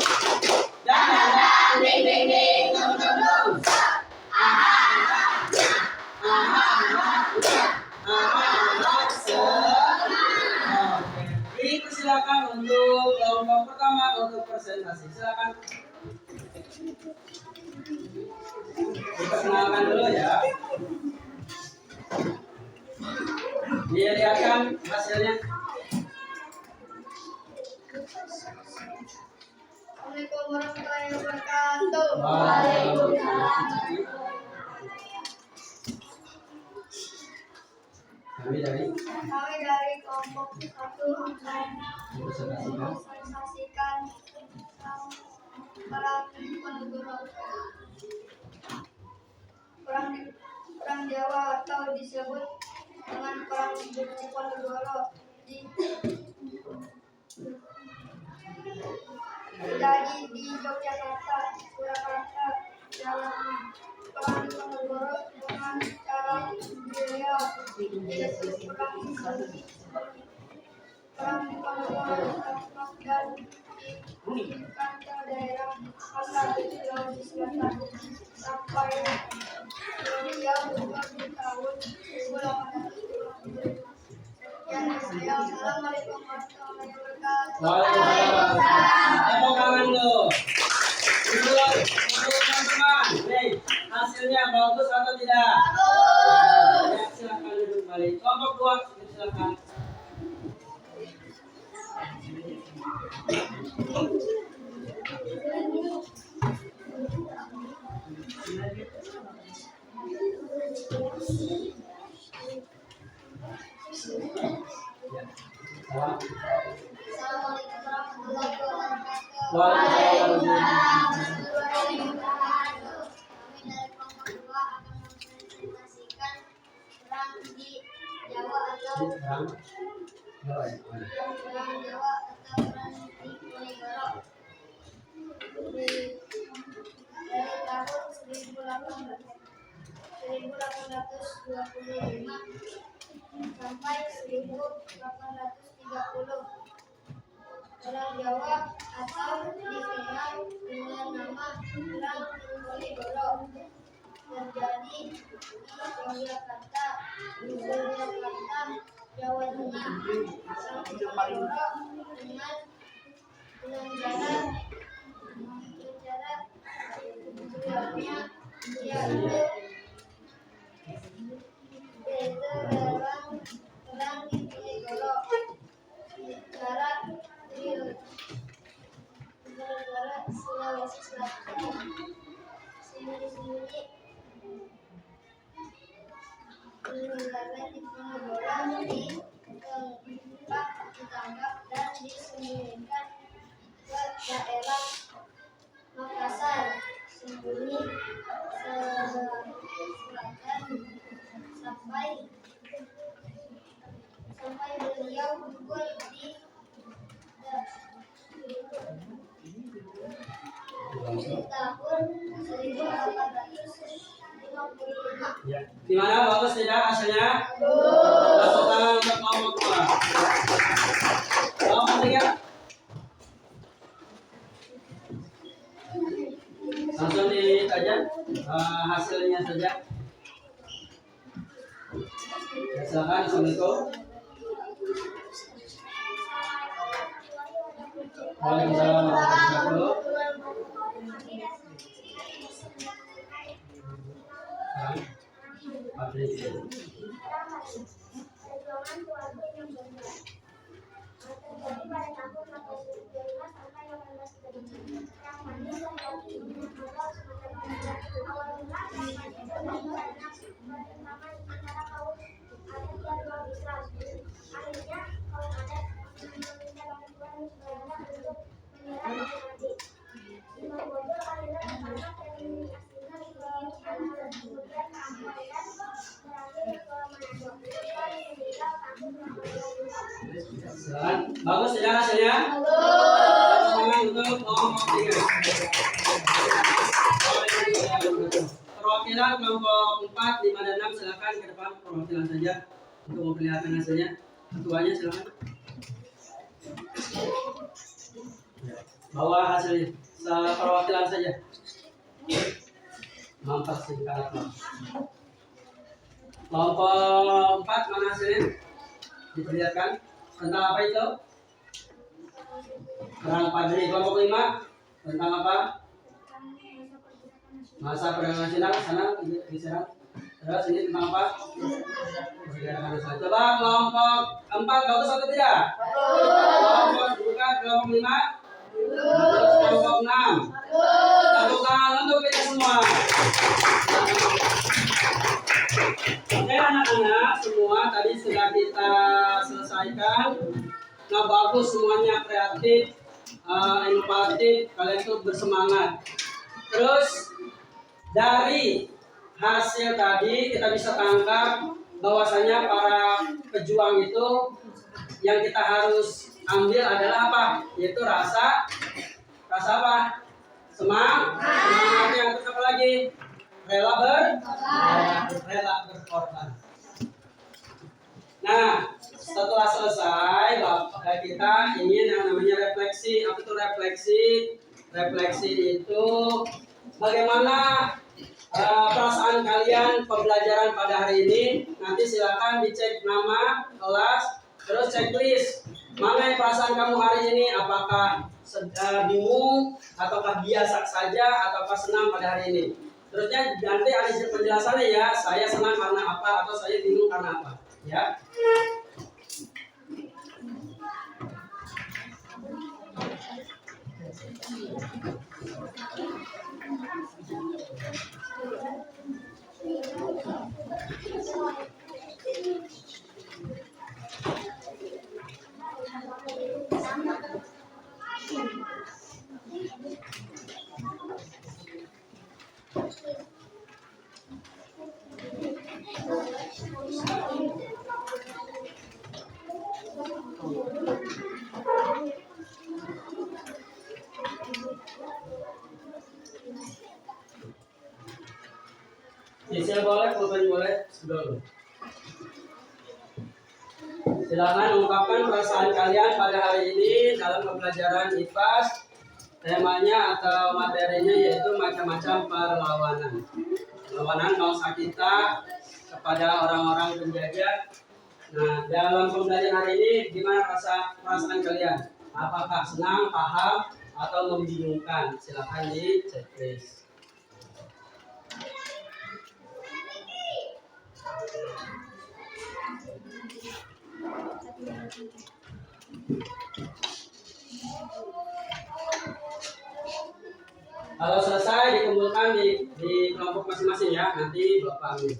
dang dang dang, ding ding ding, dum dum dum. Silakan untuk kelompok pertama untuk presentasi. Silakan. Kita kenalkan dulu ya. Dilihatkan hasilnya. Assalamualaikum warahmatullahi wabarakatuh. Waalaikumsalam. Kami dari kelompok 1 akan presentasikan mempresentasikan tentang perang Diponegoro. Perang Jawa atau disebut dengan perang Diponegoro terjadi di Yogyakarta, Surakarta, Jawa Tengah. Perang Diponegoro dengan cara gerilya yaitu perang infanteri. Perang Diponegoro ditembak dan dikirimkan ke daerah pasar di Sulawesi Selatan sampai berusia di tahun 1850. Assalamualaikum warahmatullahi wabarakatuh. Waalaikumsalam. Tepuk tangan lo. Untuk teman-teman, nih hasilnya bagus atau tidak? Ya, silakan duduk kembali. Kelompok 2 silakan. Assalamualaikum warahmatullahi wabarakatuh. Waalaikumsalam. Kami dari kelompok 2 akan mempresentasikan perang di Jawa atau perang Jawa atau perang Diponegoro dari tahun 1825 sampai 1830. Perang Jawa atau dikenal dengan nama Perang Diponegoro terjadi di Yogyakarta, Jawa Tengah. Perang Diponegoro dengan dengan cara tujuannya yaitu perang di Ponegoro. Negara Sulawesi Selatan sembunyi-sembunyi negara di Ponegoro ditangkap dan disembunyikan ke daerah Makassar sembunyi selatan sampai beliau gugur di tahun 1855. Ya. Gimana, bagus tidak hasilnya? Tepuk tangan untuk kelompok 2. Kelompok 3. Langsung saja hasilnya saja. Ya, silakan. Assalamualaikum. Waalaikumsalam warahmatullahi wabarakatuh. Perjuangan keluarga yang benar terjadi pada tahun 1875 sampai 1833 yang mana terjadi di Sumatera Utara. Awal mula terjadi kerjasama antara kaum adat dan kaum Islam. Akhirnya kaum adat meminta bantuan Belanda untuk menyerang Mati. Imam Bonjol akhirnya tertangkap dan diasingkan ke Manado. Kemudian kaum adat berakhir ke Manado. Bagus tidak hasilnya? Bagus. Untuk kelompok 3. Perwakilan kelompok 4, 5, dan 6 silakan ke depan perwakilan saja untuk memperlihatkan hasilnya. Ketuanya silakan. Bawa hasilnya. Perwakilan saja. Mampas singkat. Kelompok 4 mana hasilnya? Diperlihatkan. Tentang apa itu? Perang Padri. Kelompok 5 tentang apa? Masa perdagangan nasional. Sana diserang. Terus ini tentang apa? Coba kelompok 4 bagus atau tidak? Kelompok bukan kelompok 5. Terus kelompok 6. Tepuk tangan untuk kita semua. Oke anak-anak, semua tadi sudah kita selesaikan. Nah bagus, semuanya kreatif, inovatif, kalian tuh bersemangat. Terus dari hasil tadi kita bisa tangkap bahwasanya para pejuang itu yang kita harus ambil adalah apa? Yaitu rasa apa? Semangat yang terus apa lagi? Rela berkorban. Nah, setelah selesai, kita ingin yang namanya refleksi. Apa itu refleksi? Refleksi itu bagaimana perasaan kalian pembelajaran pada hari ini. Nanti silakan dicek nama, kelas, terus checklist. Mana perasaan kamu hari ini? Apakah bingung, ataukah biasa saja, ataukah senang pada hari ini? Terusnya nanti ada penjelasannya ya. Saya senang karena apa, atau saya bingung karena apa, ya. Bisa boleh, pulpen boleh, sudah. Silakan ungkapkan perasaan kalian pada hari ini dalam pembelajaran IPAS. Temanya atau materinya yaitu macam-macam perlawanan. Perlawanan bangsa kita kepada orang-orang penjajah. Nah, dalam pembelajaran hari ini gimana perasaan kalian? Apakah senang, paham, atau membingungkan? Silakan di checklist. Kalau selesai dikumpulkan di kelompok masing-masing ya, nanti Bapak ambil.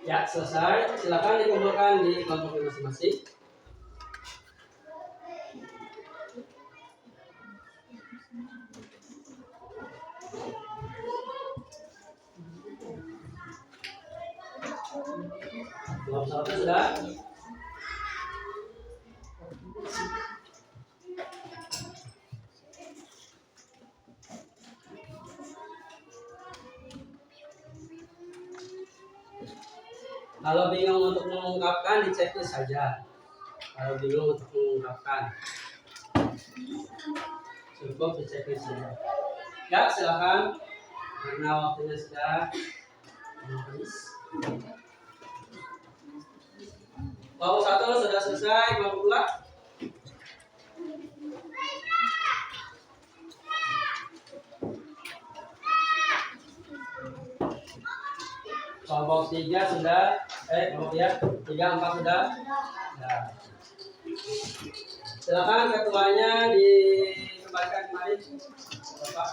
Ya, selesai. Silakan dikumpulkan di kelompok masing-masing. Kelompok satu sudah. Kalau bingung untuk mengungkapkan, di checklist saja. Kalau bingung untuk mengungkapkan, cukup di checklist saja. Ya, silakan. Karena waktunya sudah habis. Kelompok satu sudah selesai. Kelompok dua. Kelompok 3 sudah. Kelompok ya 3, 4 sudah. Ya. Silakan ketuanya dikembalikan kemarin, Bapak.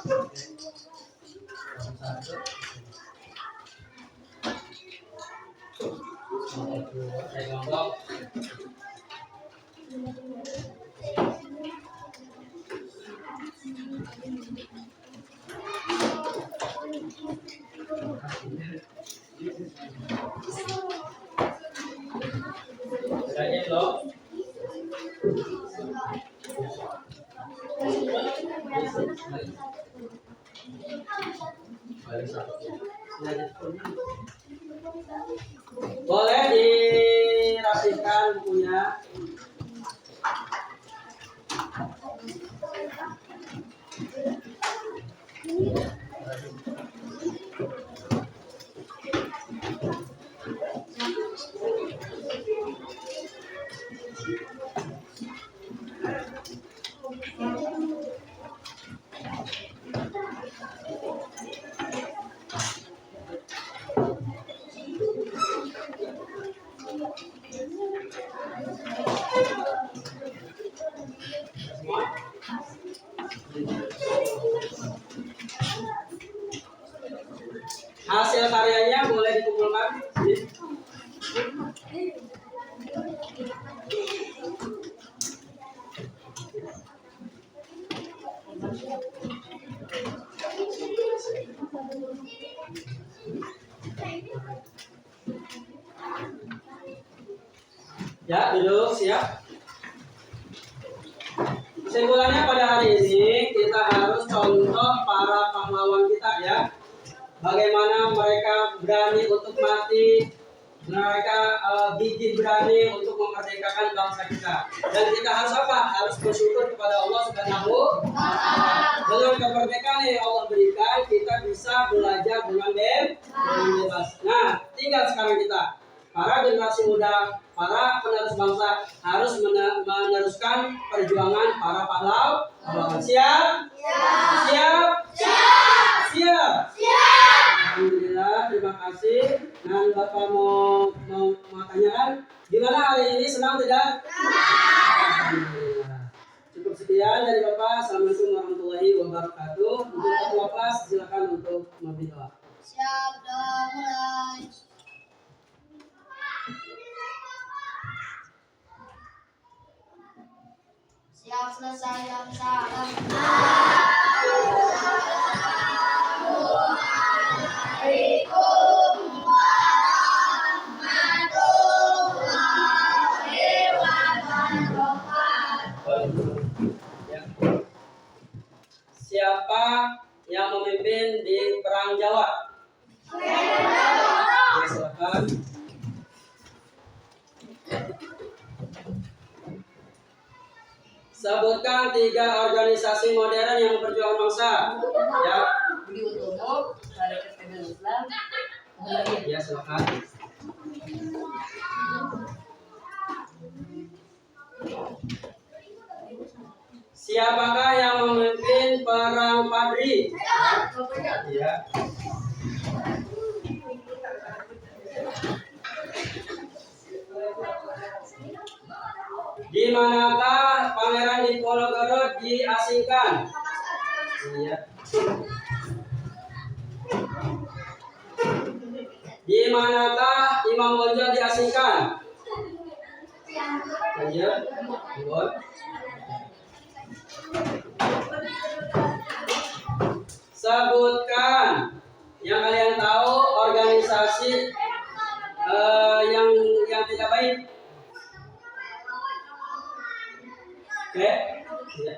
Kelompok. Kayaknya loh. Boleh dirapikan bukunya. Hasil karyanya boleh dikumpulkan. Ya, duduk, siap. Kesimpulannya pada hari ini kita harus contoh para pahlawan kita ya. Bagaimana mereka berani untuk mati, mereka gigih berani untuk memerdekakan bangsa kita. Dan kita harus apa? Harus bersyukur kepada Allah Subhanahu wa Ta'ala. Dengan kemerdekaan yang Allah berikan, kita bisa belajar dengan bebas. Nah, tinggal sekarang kita, para generasi muda, para penerus bangsa harus meneruskan perjuangan para pahlawan. Siap? Siap? Siap? Alhamdulillah, terima kasih. Nah, Bapak mau tanyakan, gimana hari ini, senang tidak? Alhamdulillah. Cukup sekian dari Bapak. Assalamualaikum warahmatullahi wabarakatuh. Untuk ketua kelas, silakan untuk memberi doa. Siap, doa mulai. Siap, selesai, yang salam. Assalamualaikum warahmatullahi siapa yang memimpin di Perang Jawa? Ya, silakan. Sebutkan 3 organisasi modern yang berjuang bangsa. Ya. Budi Utomo, Sarekat Pembela Islam, Muhammadiyah. Ya, silakan. Siapakah yang memimpin Perang Padri? Ya. Di manakah Pangeran Diponegoro diasingkan? Iya. Di manakah Imam Bonjol diasingkan? Iya. Bon. Sebutkan yang kalian tahu organisasi yang tidak baik. Oke. Ya.